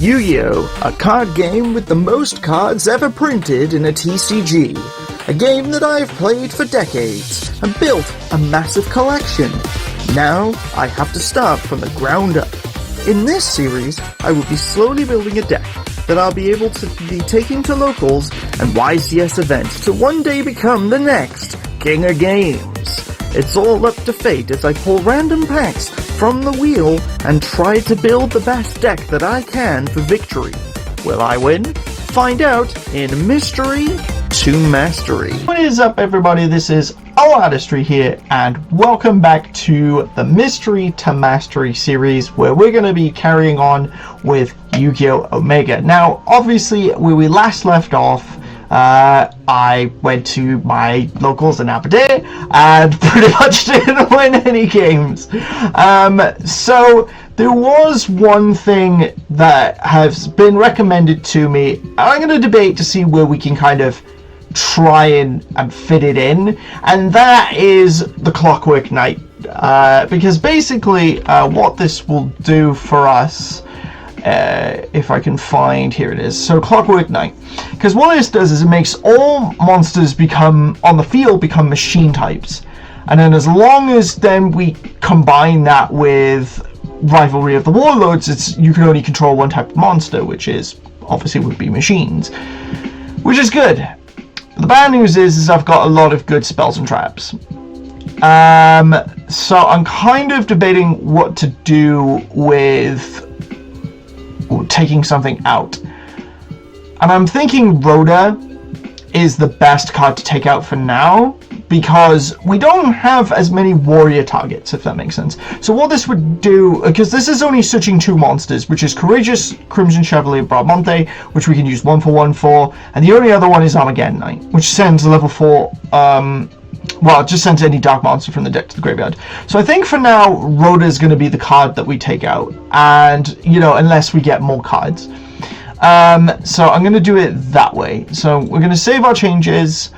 YuGiOh, a card game with the most cards ever printed in a TCG. A game that I've played for decades and built a massive collection. Now, I have to start from the ground up. In this series, I will be slowly building a deck that I'll be able to be taking to locals and YCS events to one day become the next King of Games. It's all up to fate as I pull random packs from the wheel and try to build the best deck that I can for victory. Will I win? Find out in Mystery to Mastery. What is up, everybody? This is O-Artistry here, and welcome back to the Mystery to Mastery series, where we're going to be carrying on with YuGiOh Omega. Now, obviously, where we last left off, I went to my locals in Aberdeen and pretty much didn't win any games. So there was one thing that has been recommended to me. I'm going to debate to see where we can kind of try and fit it in, and that is the Clockwork Knight. Because basically what this will do for us, if I can find, here it is. So Clockwork Knight, because what this does is it makes all monsters become on the field become machine types, and then as long as then we combine that with Rivalry of the Warlords, it's you can only control one type of monster, which is obviously would be machines, which is good. The bad news is I've got a lot of good spells and traps. So I'm kind of debating what to do with taking something out. And I'm thinking Rhoda is the best card to take out for now, because we don't have as many warrior targets, if that makes sense. So what this would do, because this is only switching two monsters, which is Courageous Crimson Chevalier Bradamante, which we can use 1-for-1 for, and the only other one is Armageddon Knight, which sends a level 4, well, it just sends any dark monster from the deck to the graveyard. So I think for now, Rhoda is going to be the card that we take out, and, you know, unless we get more cards. So I'm going to do it that way. So we're going to save our changes.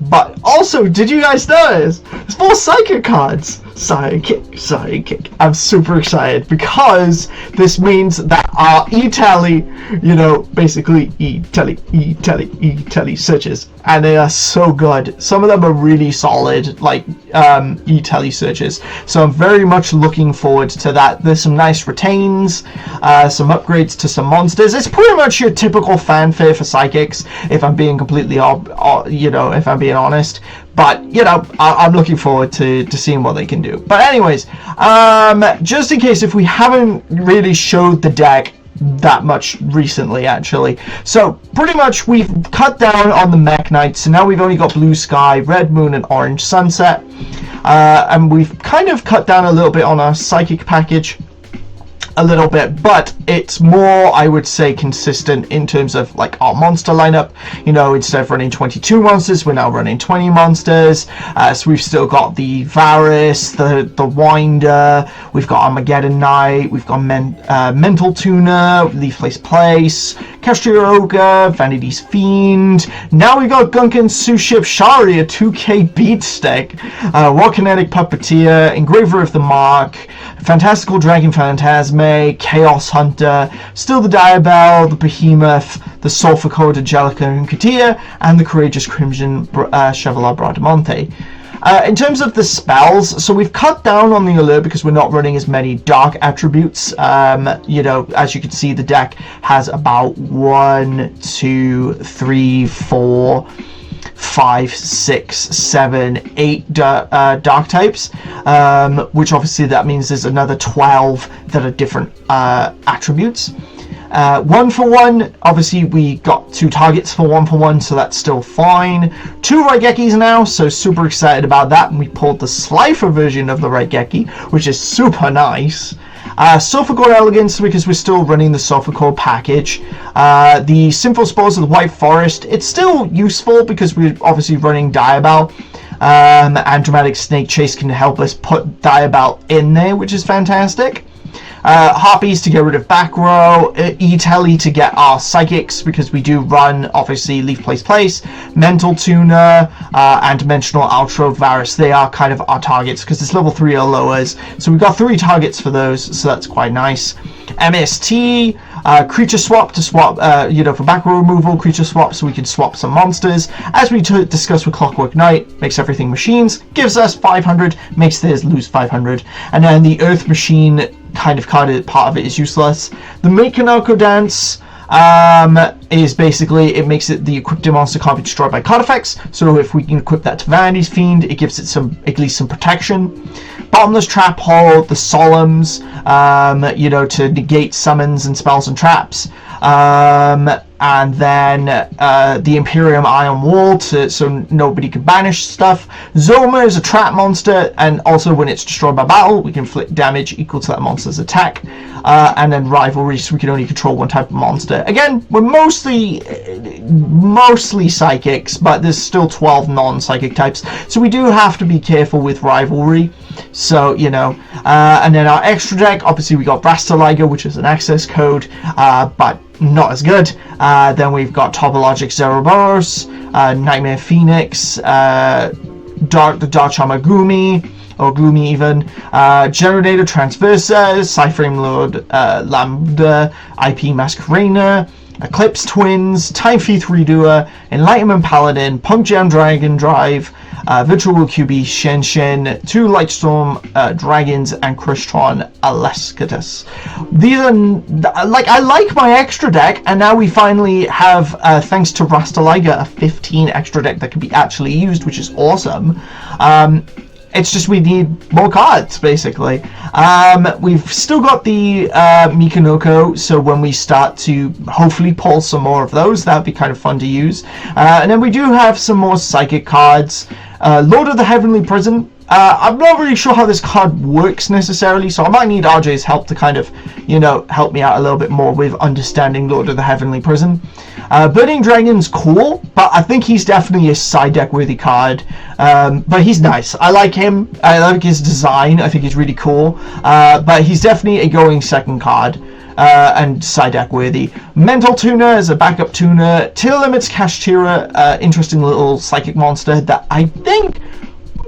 But also, did you guys notice? There's more Psychic cards. Psychic. I'm super excited because this means that our E-Tally, you know, basically E-Tally searches, and they are so good. Some of them are really solid, like E-Tally searches. So I'm very much looking forward to that. There's some nice retains, some upgrades to some monsters. It's pretty much your typical fanfare for Psychics, if I'm being completely, you know, if I'm being honest. But, you know, I'm looking forward to seeing what they can do. But anyways, just in case if we haven't really showed the deck that much recently, actually. So, pretty much we've cut down on the Mech Knights, so now we've only got Blue Sky, Red Moon, and Orange Sunset. And we've kind of cut down a little bit on our Psychic package. A little bit, but it's more, I would say, consistent in terms of like our monster lineup. You know, instead of running 22 monsters, we're now running 20 monsters. So we've still got the Varus, the Winder, we've got Armageddon Knight, we've got Mental Tuner, Leaflace Place, Castria Ogre, Vanity's Fiend. Now we've got Gunkan Suship Shari, a 2k beat stick, War Kinetic Puppeteer, Engraver of the Mark, Fantastical Dragon Phantasme, Chaos Hunter, still the Diabell, the Behemoth, the Sulphur Code Angelica and Katia, and the Courageous Crimson Chevalier Bradamante. In terms of the spells, so we've cut down on the allure because we're not running as many dark attributes. You know, as you can see, the deck has about 1, 2, 3, 4, 5, 6, 7, 8 dark types, which obviously that means there's another 12 that are different attributes. 1-for-1, obviously we got 2 targets for 1-for-1, so that's still fine. 2 Raigekis now, so super excited about that, and we pulled the Slifer version of the Raigeki, which is super nice. Sulphur Core Elegance, because we're still running the Sulphur Core package. The Sinful Spores of the White Forest, it's still useful because we're obviously running Diabell. And Dramatic Snake Chase can help us put Diabell in there, which is fantastic. Harpies to get rid of back row, E-Telly to get our psychics, because we do run, obviously, Leaf Place, Mental Tuner, and Dimensional Outro Varus. They are kind of our targets, because it's level 3 or lowers. So we've got 3 targets for those, so that's quite nice. MST, creature swap to swap, for back row removal, creature swap, so we can swap some monsters. As we discussed with Clockwork Knight, makes everything machines, gives us 500, makes theirs lose 500. And then the Earth Machine kind of card, part of it is useless. The Mekanoko Dance is basically, it makes it the equipped monster can't be destroyed by card effects, so if we can equip that to Vanity's Fiend, it gives it at least some protection. Bottomless Trap Hole, the Solemns, to negate summons and spells and traps. And then the Imperium Iron Wall, so nobody can banish stuff. Zoma is a trap monster, and also when it's destroyed by battle, we can inflict damage equal to that monster's attack. And then Rivalry, so we can only control one type of monster. Again, we're mostly psychics, but there's still 12 non-psychic types, so we do have to be careful with Rivalry. So, and then our extra deck, obviously we got Rastaliger, which is an access code, but not as good. Then we've got Topologic Zeroboros, Nightmare Phoenix, the Dark Chamagumi, or Gloomy even, Generator Transversa, Cyframe Lord Lambda, IP Masquerader, Eclipse Twins, Time Thief Redoer, Enlightenment Paladin, Punk Jam Dragon Drive, Virtual QB Shen, 2 Lightstorm Dragons, and Crystron Alescatus. These are, I like my extra deck, and now we finally have, thanks to Rastaliger, a 15 extra deck that can be actually used, which is awesome. It's just we need more cards, basically. We've still got the Mikanoko, so when we start to hopefully pull some more of those, that'd be kind of fun to use. And then we do have some more psychic cards. Lord of the Heavenly Prison. I'm not really sure how this card works necessarily, so I might need RJ's help to kind of, help me out a little bit more with understanding Lord of the Heavenly Prison. Burning Dragon's cool, but I think he's definitely a side deck worthy card. But he's nice. I like him. I like his design. I think he's really cool. But he's definitely a going second card. And side deck worthy. Mental Tuner is a backup tuner. Till Limits Kashtira, interesting little psychic monster that I think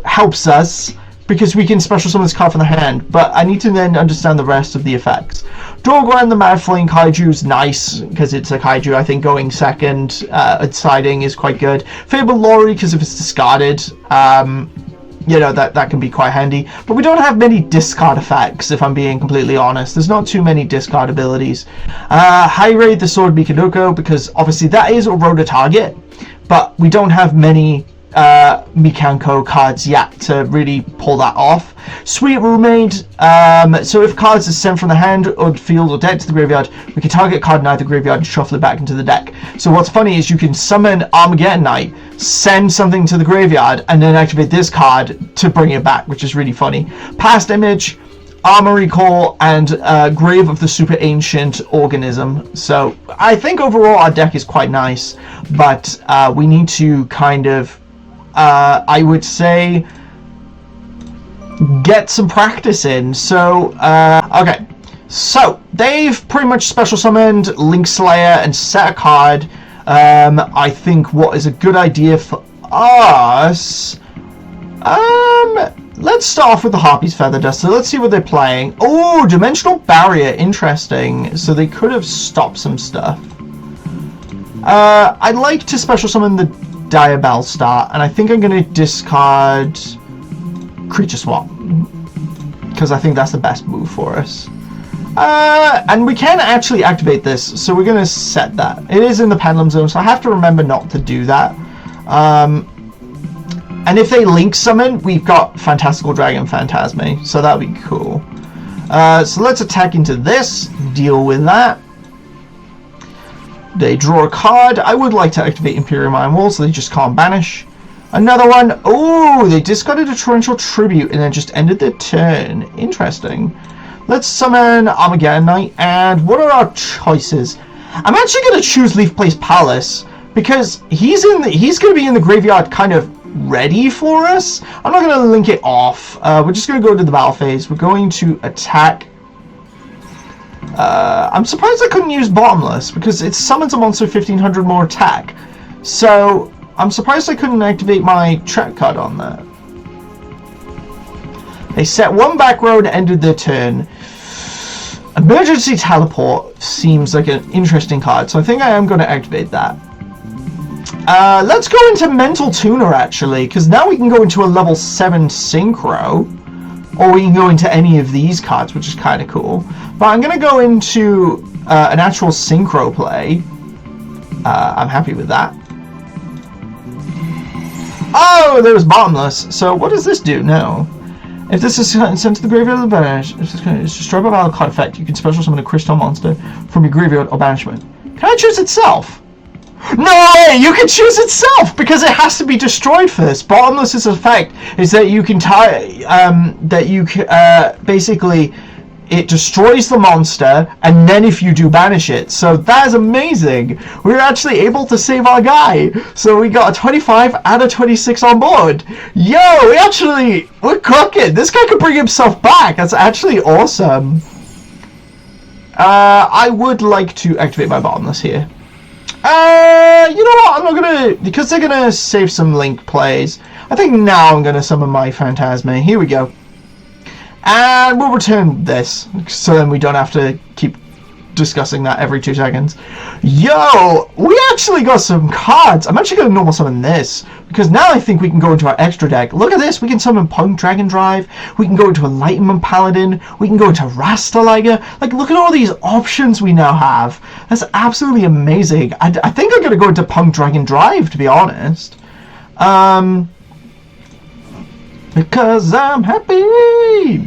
helps us because we can special summon this card from the hand, but I need to then understand the rest of the effects. Dorgran the Mad Flame Kaiju is nice because it's a kaiju. I think going second at siding is quite good. Fable Lori, because if it's discarded, that can be quite handy. But we don't have many discard effects, if I'm being completely honest. There's not too many discard abilities. High Raid the Sword Mikanoko, because obviously that is a Rhoda target, but we don't have many Mikanko cards yet to really pull that off. Sweet Roommate, so if cards are sent from the hand or field or deck to the graveyard, we can target a card in either graveyard and shuffle it back into the deck. So what's funny is you can summon Armageddon Knight, send something to the graveyard, and then activate this card to bring it back, which is really funny. Past Image, Armory Core, and Grave of the Super Ancient Organism. So I think overall our deck is quite nice, but we need to kind of I would say get some practice in. So okay, so they've pretty much special summoned Link Slayer and set a card. I think what is a good idea for us, let's start off with the Harpy's Feather Duster. Let's see what they're playing. Oh, Dimensional Barrier, interesting. So they could have stopped some stuff. I'd like to special summon the Diabell Star, and I think I'm going to discard Creature Swap, because I think that's the best move for us. And we can actually activate this, so we're going to set that. It is in the Pendulum Zone, so I have to remember not to do that. And if they Link Summon, we've got Fantastical Dragon Phantasme, so that would be cool. So let's attack into this, deal with that. They draw a card. I would like to activate Imperium Iron Wall, so they just can't banish. Another one. Oh, they discarded a Torrential Tribute and then just ended their turn. Interesting. Let's summon Armageddon Knight. And what are our choices? I'm actually going to choose Leaf Place Palace because he's going to be in the graveyard kind of ready for us. I'm not going to link it off. We're just going to go to the battle phase. We're going to attack I'm surprised I couldn't use Bottomless, because it summons a monster 1500 more attack. So, I'm surprised I couldn't activate my track card on that. They set one back row and ended their turn. Emergency Teleport seems like an interesting card, so I think I am going to activate that. Let's go into Mental Tuner, actually, because now we can go into a level 7 Synchro, or we can go into any of these cards, which is kind of cool. But I'm going to go into an actual Synchro play. I'm happy with that. Oh, there was Bottomless. So what does this do now? If this is sent to the graveyard or the banish, it's destroyed by valid card effect, you can special summon a crystal monster from your graveyard or banishment. Can I choose itself? No way! You can choose itself because it has to be destroyed first. Bottomless's effect is that you can basically it destroys the monster, and then if you do banish it. So that is amazing. We were actually able to save our guy. So we got a 25 and a 26 on board. Yo, we're cooking. This guy could bring himself back. That's actually awesome. I would like to activate my Bottomless here. You know what? I'm not gonna, because they're gonna save some Link plays. I think now I'm gonna summon my Phantasme. Here we go. And we'll return this, so then we don't have to keep discussing that every 2 seconds. Yo, we actually got some cards. I'm actually going to normal summon this, because now I think we can go into our extra deck. Look at this. We can summon Punk Dragon Drive. We can go into Enlightenment Paladin. We can go into Rastaliger. Like, look at all these options we now have. That's absolutely amazing. I think I'm going to go into Punk Dragon Drive, to be honest. Because I'm happy!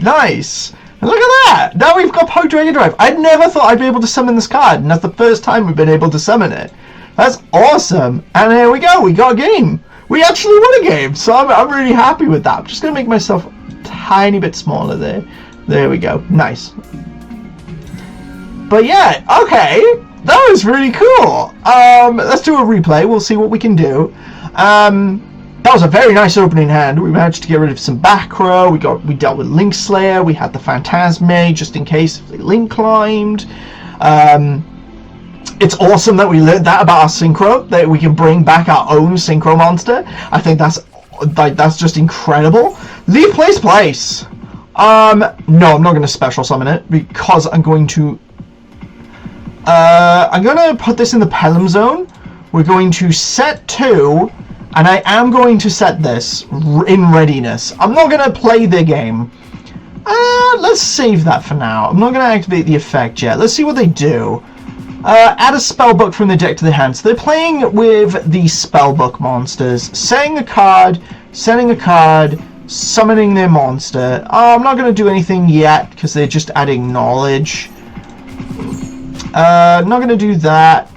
Nice! And look at that! Now we've got Punk Dragon Drive. I never thought I'd be able to summon this card, and that's the first time we've been able to summon it. That's awesome! And here we go, we got a game! We actually won a game, so I'm really happy with that. I'm just going to make myself a tiny bit smaller there. There we go. Nice. But yeah, okay! That was really cool! Let's do a replay, we'll see what we can do. That was a very nice opening hand. We managed to get rid of some back row. We dealt with Link Slayer. We had the Phantasme just in case if Link climbed. It's awesome that we learned that about our synchro, that we can bring back our own synchro monster. I think that's just incredible. Leave place. No, I'm not going to special summon it because I'm going to put this in the Pelham Zone. We're going to set 2. And I am going to set this in readiness. I'm not going to play the game. Let's save that for now. I'm not going to activate the effect yet. Let's see what they do. Add a spellbook from the deck to the hand. So they're playing with the spellbook monsters. Setting a card, summoning their monster. I'm not going to do anything yet because they're just adding knowledge. Not going to do that.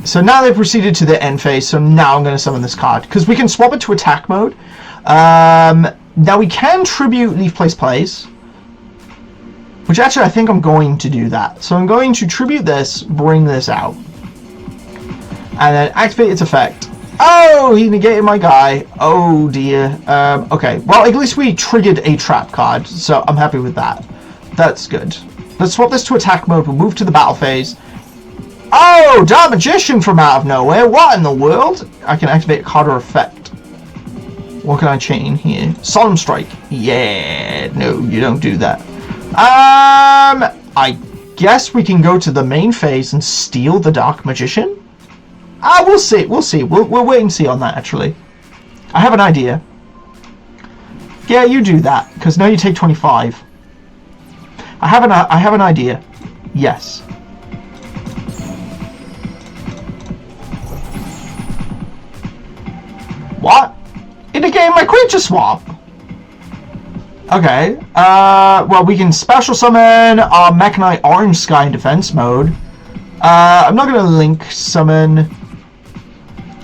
So now they've proceeded to the end phase, so now I'm going to summon this card. Because we can swap it to attack mode. Now we can tribute Leaf Plays. Which actually I think I'm going to do that. So I'm going to tribute this, bring this out. And then activate its effect. Oh, he negated my guy. Oh dear. Okay, well at least we triggered a trap card. So I'm happy with that. That's good. Let's swap this to attack mode. We'll move to the battle phase. Oh, Dark Magician from out of nowhere. What in the world? I can activate a card or effect. What can I chain here? Solemn Strike. Yeah, no, you don't do that. I guess we can go to the main phase and steal the Dark Magician? We'll see. We'll wait and see on that, actually. I have an idea. Yeah, you do that, because now you take 25. I have an idea. Yes. What? In the game, my creature swap. Okay. Well, we can special summon our Mechanite Orange Sky in defense mode. I'm not gonna link summon.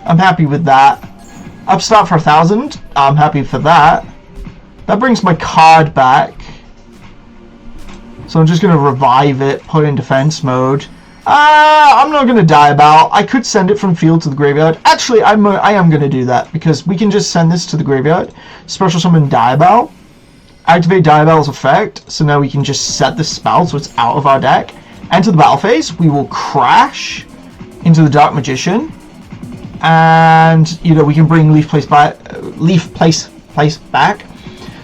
I'm happy with that. Upstart for 1,000. I'm happy for that. That brings my card back. So I'm just gonna revive it, put it in defense mode. I'm not going to die about. I could send it from field to the graveyard. Actually, I am going to do that because we can just send this to the graveyard. Special summon Diabell. Activate Diabell's effect, so now we can just set the spell so it's out of our deck. Enter the battle phase, we will crash into the Dark Magician, and you know we can bring Leaf Place back.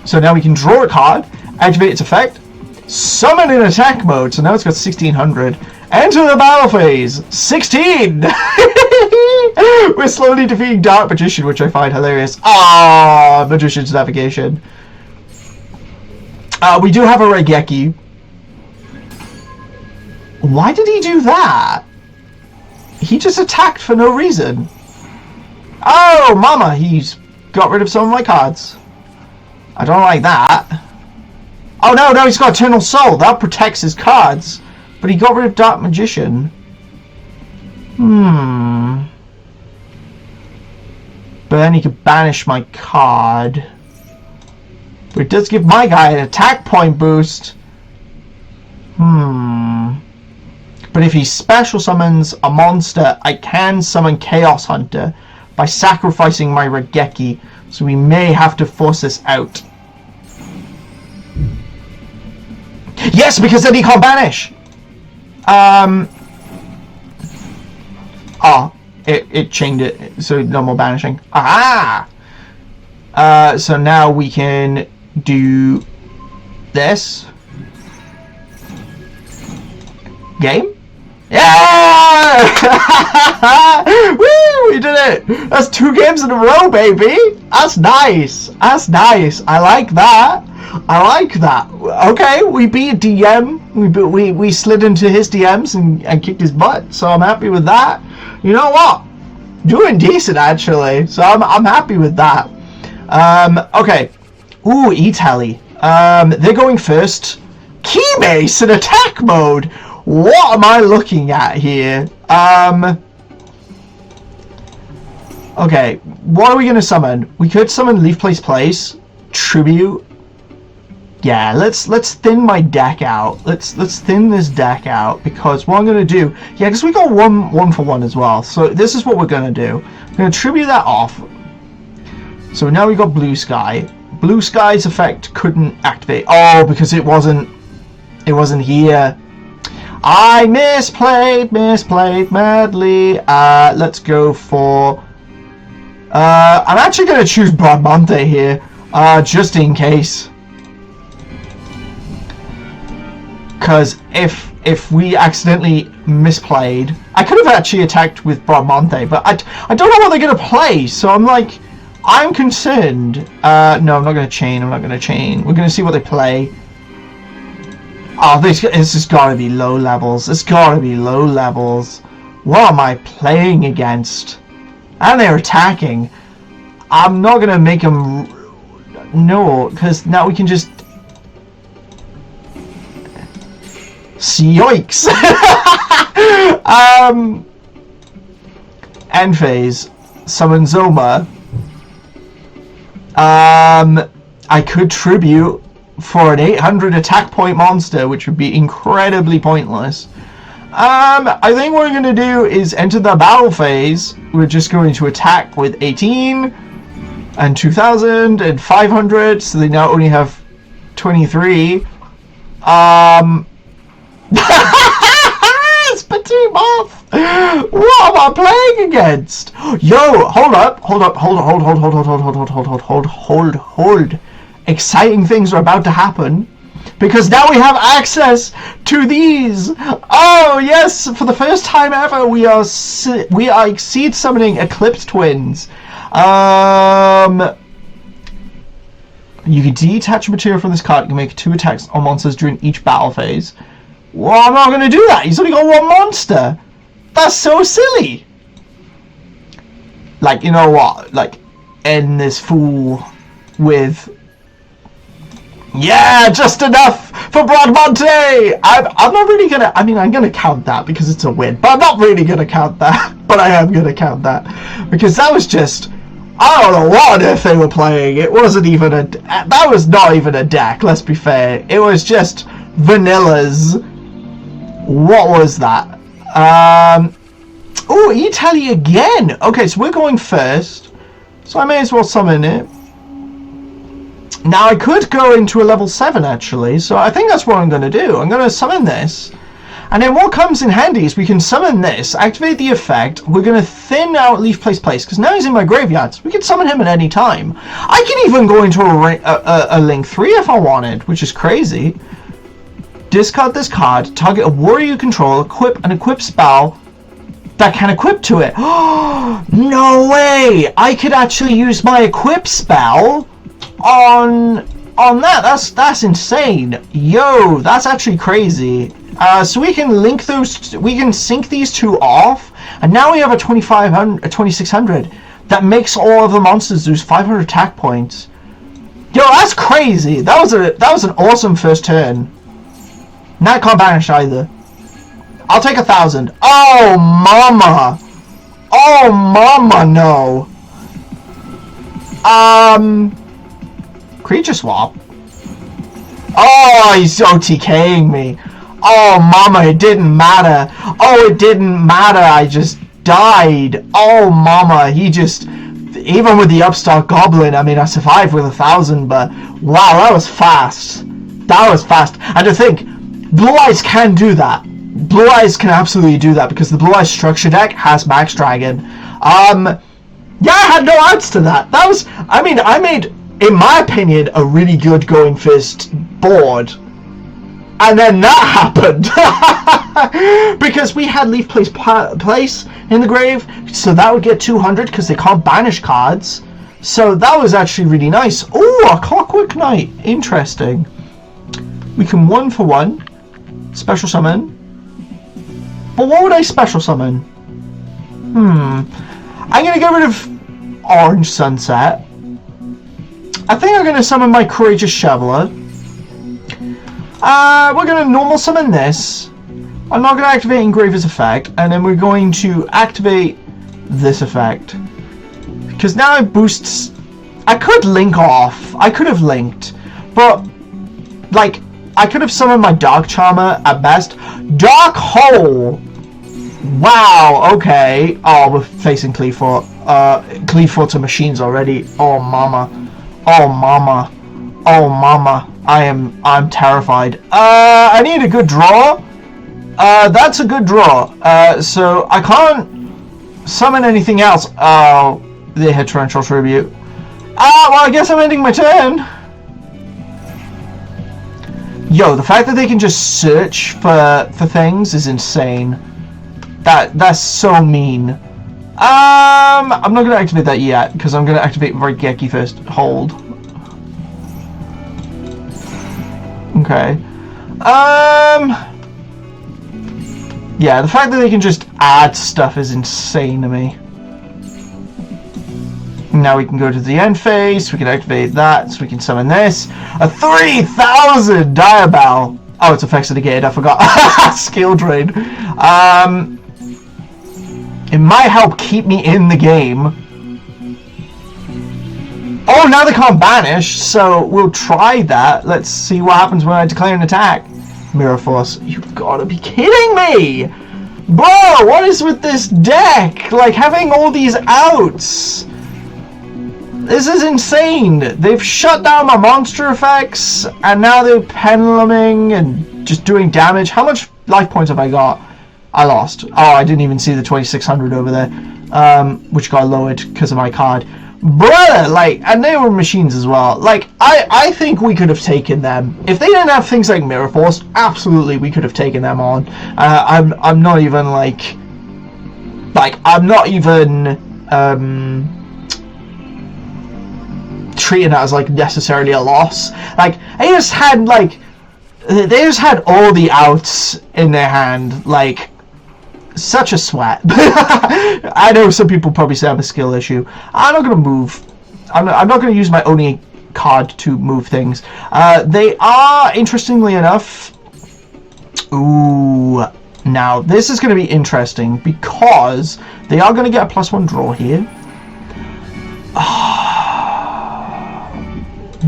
So now we can draw a card, activate its effect, summon in attack mode. So now it's got 1600. Enter the battle phase, 16. We're slowly defeating Dark Magician, which I find hilarious. Ah, Magician's Navigation. We do have a Regeki. Why did he do that? He just attacked for no reason. Oh, mama, he's got rid of some of my cards. I don't like that. Oh, no, he's got Eternal Soul. That protects his cards. But he got rid of Dark Magician. But then he could banish my card. But it does give my guy an attack point boost. But if he special summons a monster, I can summon Chaos Hunter by sacrificing my Regeki. So we may have to force this out. Yes, because then he can't banish. It chained it, so no more banishing. Aha! So now we can do this. Game? Yeah! Woo! We did it! That's 2 games in a row, baby! That's nice! That's nice! I like that! I like that. Okay, we beat a DM. We slid into his DMs and kicked his butt. So I'm happy with that. You know what? Doing decent actually. So I'm happy with that. Okay. Ooh, E-Tally. They're going first. Keybase in attack mode. What am I looking at here? Okay. What are we gonna summon? We could summon Leaf Place, Tribute. Yeah, let's thin my deck out. Let's thin this deck out, because what I'm gonna do, yeah, because we got one for one as well. So this is what we're gonna do. I'm gonna tribute that off. So now we got Blue Sky. Blue Sky's effect couldn't activate. Oh, because it wasn't here. I misplayed madly. Let's go for. I'm actually gonna choose Bradmonte here, just in case. Because if we accidentally misplayed, I could have actually attacked with Bradmonte, but I don't know what they're going to play, so I'm concerned. No, I'm not going to chain, We're going to see what they play. Oh, this has got to be low levels. What am I playing against? And they're attacking. I'm not going to make them... No, because now we can just... Yoinks! End phase. Summon Zoma. I could tribute for an 800 attack point monster, which would be incredibly pointless. I think what we're going to do is enter the battle phase. We're just going to attack with 18 and 2000 and 500, so they now only have 23. It's Petit Moth! What am I playing against? Yo, hold. Exciting things are about to happen, because now we have access to these. Oh yes, for the first time ever, we are seed summoning Eclipse Twins. You can detach material from this card. You can make 2 attacks on monsters during each battle phase. Well, I'm not going to do that. He's only got 1 monster. That's so silly. Like, you know what? Like, end this fool with... Yeah, just enough for Bradmonte! I'm not really going to... I mean, I'm going to count that because it's a win. But I'm not really going to count that. But I am going to count that. Because that was just... I don't know what on earth they were playing. It wasn't even a... That was not even a deck, let's be fair. It was just vanillas. What was that? Oh, E-Tally again! Okay, so we're going first. So I may as well summon it. Now I could go into a level 7 actually, so I think that's what I'm going to do. I'm going to summon this. And then what comes in handy is we can summon this, activate the effect, we're going to thin out Leaf Place, because now he's in my graveyard, so we can summon him at any time. I can even go into a Link 3 if I wanted, which is crazy. Discard this card, target a warrior you control, equip an equip spell that can equip to it. No way! I could actually use my equip spell on that. That's insane. Yo, that's actually crazy. So we can link those, we can sync these two off, and now we have a 2600 that makes all of the monsters lose 500 attack points. Yo, that's crazy. That was an awesome first turn. Now I can't banish either. I'll take 1,000. Oh mama. Oh mama, no. Creature swap. Oh, he's OTKing me. Oh mama, it didn't matter. Oh, it didn't matter. I just died. Oh mama, he just, even with the upstart goblin, I mean, I survived with 1,000, but wow, that was fast. That was fast. And to think, Blue Eyes can do that. Blue Eyes can absolutely do that because the Blue Eyes structure deck has Max Dragon. Yeah, I had no odds to that. That was, I mean, I made, in my opinion, a really good going first board. And then that happened. Because we had Leaf Place in the grave, so that would get 200 because they can't banish cards. So that was actually really nice. Oh, a Clockwork Knight. Interesting. We can 1-for-1 special summon. But what would I special summon? I'm going to get rid of Orange Sunset. I think I'm going to summon my Courageous Shoveler. We're going to normal summon this. I'm not going to activate Engraver's effect. And then we're going to activate this effect. Because now it boosts... I could link off. I could have linked. But, like, I could have summoned my Dark Charmer at best. Dark Hole! Wow, okay. Oh, we're facing Cleafort. Cleafort to machines already. Oh, mama. Oh, mama. Oh, mama. I'm terrified. I need a good draw. That's a good draw. So I can't summon anything else. Oh, they had Torrential Tribute. Well, I guess I'm ending my turn. Yo, the fact that they can just search for things is insane. That's so mean. I'm not gonna activate that yet because I'm gonna activate Raigeki first. Hold. Okay. Yeah, the fact that they can just add stuff is insane to me. Now we can go to the end phase, we can activate that, so we can summon this. A 3,000 Diabell! Oh, it's effects negated, I forgot. Skill drain. It might help keep me in the game. Oh, now they can't banish, so we'll try that. Let's see what happens when I declare an attack. Mirror Force, you've got to be kidding me! Bro, what is with this deck? Like, having all these outs. This is insane. They've shut down my monster effects, and now they're penduluming and just doing damage. How much life points have I got? I lost. Oh, I didn't even see the 2600 over there, which got lowered because of my card. Brother, like, and they were machines as well. Like, I think we could have taken them. If they didn't have things like Mirror Force, absolutely we could have taken them on. I'm not even, I'm not even, treating it as, like, necessarily a loss. Like, they just had all the outs in their hand, like, such a sweat. I know some people probably say I'm a skill issue. I'm not going to move. I'm not going to use my Oni card to move things. They are, interestingly enough... Ooh. Now, this is going to be interesting because they are going to get a +1 draw here.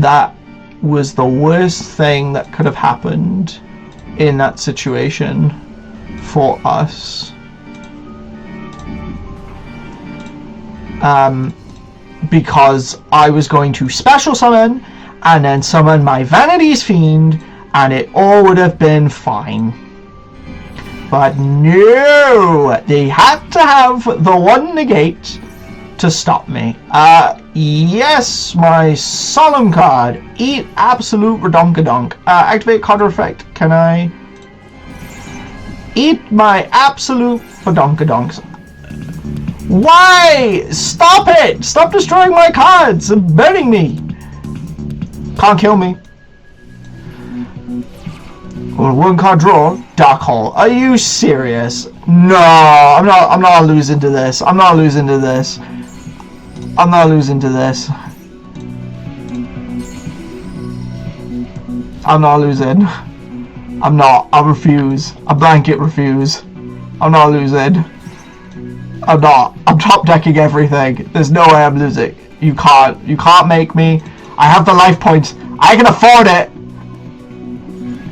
That was the worst thing that could have happened in that situation for us. Because I was going to special summon and then summon my Vanity's Fiend, and it all would have been fine. But no, they had to have the one negate to stop me. Yes, my Solemn card. Eat absolute redonkadonk. Activate counter effect. Can I eat my absolute redonkadonks? Why? Stop it! Stop destroying my cards and burning me. Can't kill me. One card draw. Dark Hole. Are you serious? No, I'm not losing to this. I'm not losing to this. I'm not losing to this. I'm not losing. I'm not. I refuse. I blanket refuse. I'm not losing. I'm not. I'm top decking everything. There's no way I'm losing. You can't. You can't make me. I have the life points. I can afford it.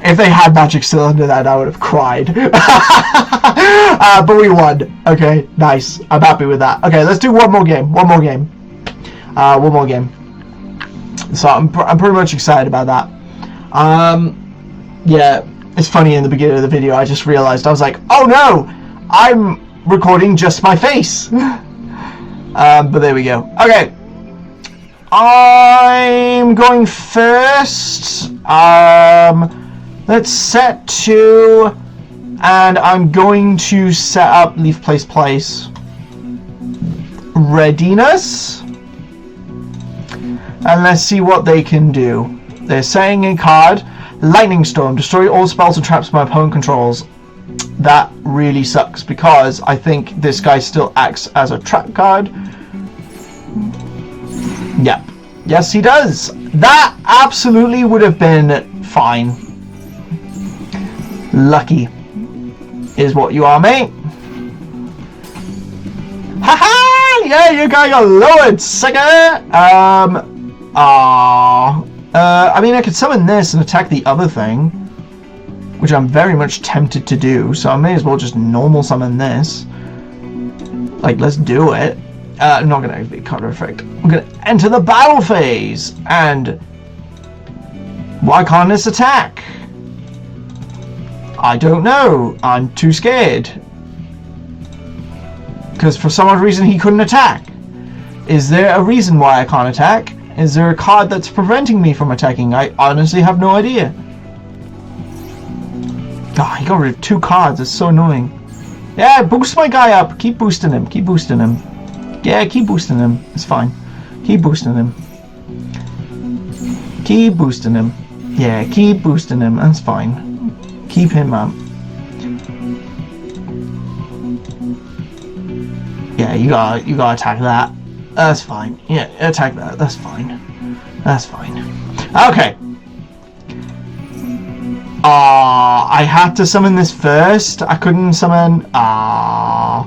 If they had Magic Cylinder, then I would have cried. But we won. Okay, nice. I'm happy with that. Okay, let's do one more game. One more game. One more game. So I'm pretty much excited about that. Yeah, it's funny, in the beginning of the video, I just realized, I was like, oh no! I'm recording just my face. But there we go. Okay. I'm going first. Let's set to, and I'm going to set up Leaf Place. Readiness. And let's see what they can do. They're saying a card, Lightning Storm, destroy all spells and traps my opponent controls. That really sucks, because I think this guy still acts as a trap card. Yep. Yes, he does. That absolutely would have been fine. Lucky is what you are, mate. Haha! Yeah, you guys are lowered, sucker! I mean, I could summon this and attack the other thing, which I'm very much tempted to do, so I may as well just normal summon this. Like, let's do it. I'm not going to activate counter effect. I'm going to enter the battle phase, and why can't this attack? I don't know. I'm too scared. Because for some odd reason he couldn't attack. Is there a reason why I can't attack? Is there a card that's preventing me from attacking? I honestly have no idea. Oh, he got rid of 2 cards. It's so annoying. Yeah, boost my guy up. Keep boosting him. Keep boosting him. Yeah, keep boosting him. It's fine. Keep boosting him. Keep boosting him. Yeah, keep boosting him. That's fine. Keep him up. Yeah, you gotta attack that. That's fine. Yeah, attack that. That's fine. That's fine. Okay. I had to summon this first. I couldn't summon. I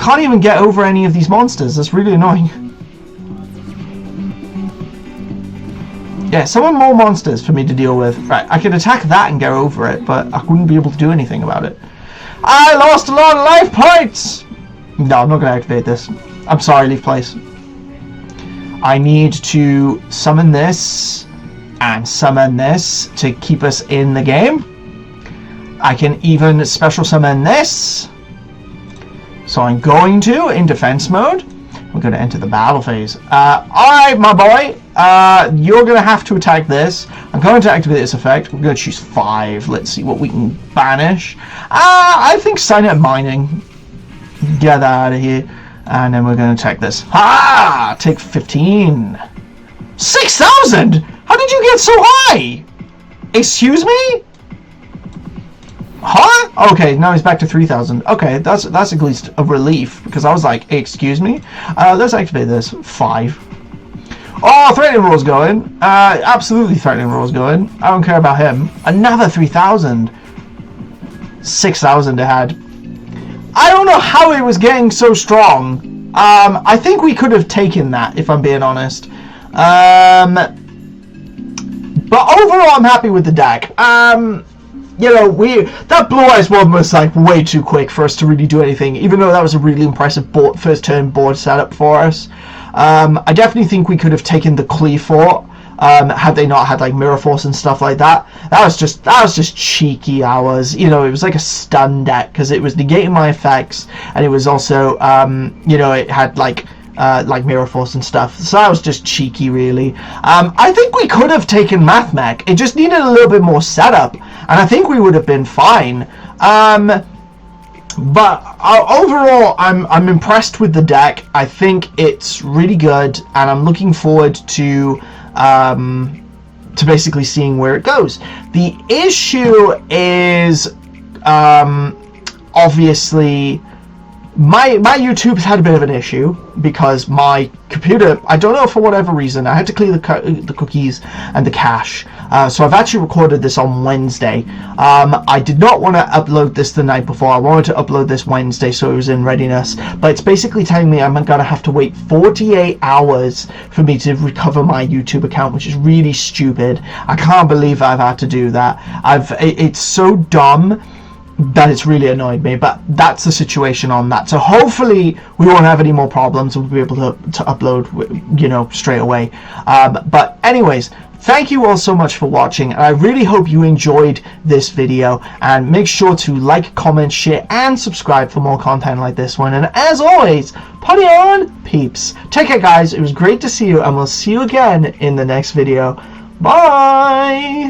can't even get over any of these monsters. That's really annoying. Yeah, summon more monsters for me to deal with. Right, I could attack that and get over it, but I wouldn't be able to do anything about it. I lost a lot of life points! No, I'm not going to activate this. I'm sorry, Leaf Place. I need to summon this and summon this to keep us in the game. I can even special summon this. So I'm going to, in defense mode, we're going to enter the battle phase. Alright, my boy. You're going to have to attack this. I'm going to activate this effect. We're going to choose 5. Let's see what we can banish. I think Silent Mining. Get that out of here. And then we're going to attack this. Ha! Take 15. 6,000? How did you get so high? Excuse me? Huh? Okay, now he's back to 3,000. Okay, that's at least a relief, because I was like, hey, excuse me? Let's activate this. 5. Oh, Threatening Roar's going. Absolutely Threatening Roar's going. I don't care about him. Another 3,000. 6,000 it had. I don't know how it was getting so strong. I think we could have taken that, if I'm being honest. But overall, I'm happy with the deck. You know, that Blue Eyes one was like way too quick for us to really do anything, even though that was a really impressive first turn board setup for us. I definitely think we could have taken the Clee Fort, had they not had like Mirror Force and stuff like that. That was just cheeky hours. You know, it was like a stun deck because it was negating my effects, and it was also you know, it had like Mirror Force and stuff. So that was just cheeky, really. I think we could have taken Math Mech. It just needed a little bit more setup, and I think we would have been fine. But overall, I'm impressed with the deck. I think it's really good, and I'm looking forward to basically seeing where it goes. The issue is obviously my YouTube's had a bit of an issue because my computer, I don't know, for whatever reason, I had to clear the cookies and the cache. So I've actually recorded this on Wednesday. I did not want to upload this the night before. I wanted to upload this Wednesday so it was in readiness. But it's basically telling me I'm going to have to wait 48 hours for me to recover my YouTube account, which is really stupid. I can't believe I've had to do that. It's so dumb that it's really annoyed me, but that's the situation on that. So hopefully we won't have any more problems. We'll be able to upload, you know, straight away. But anyways, thank you all so much for watching, and I really hope you enjoyed this video, and make sure to like, comment, share, and subscribe for more content like this one. And as always, party on, peeps. Take care, guys. It was great to see you, and we'll see you again in the next video. Bye!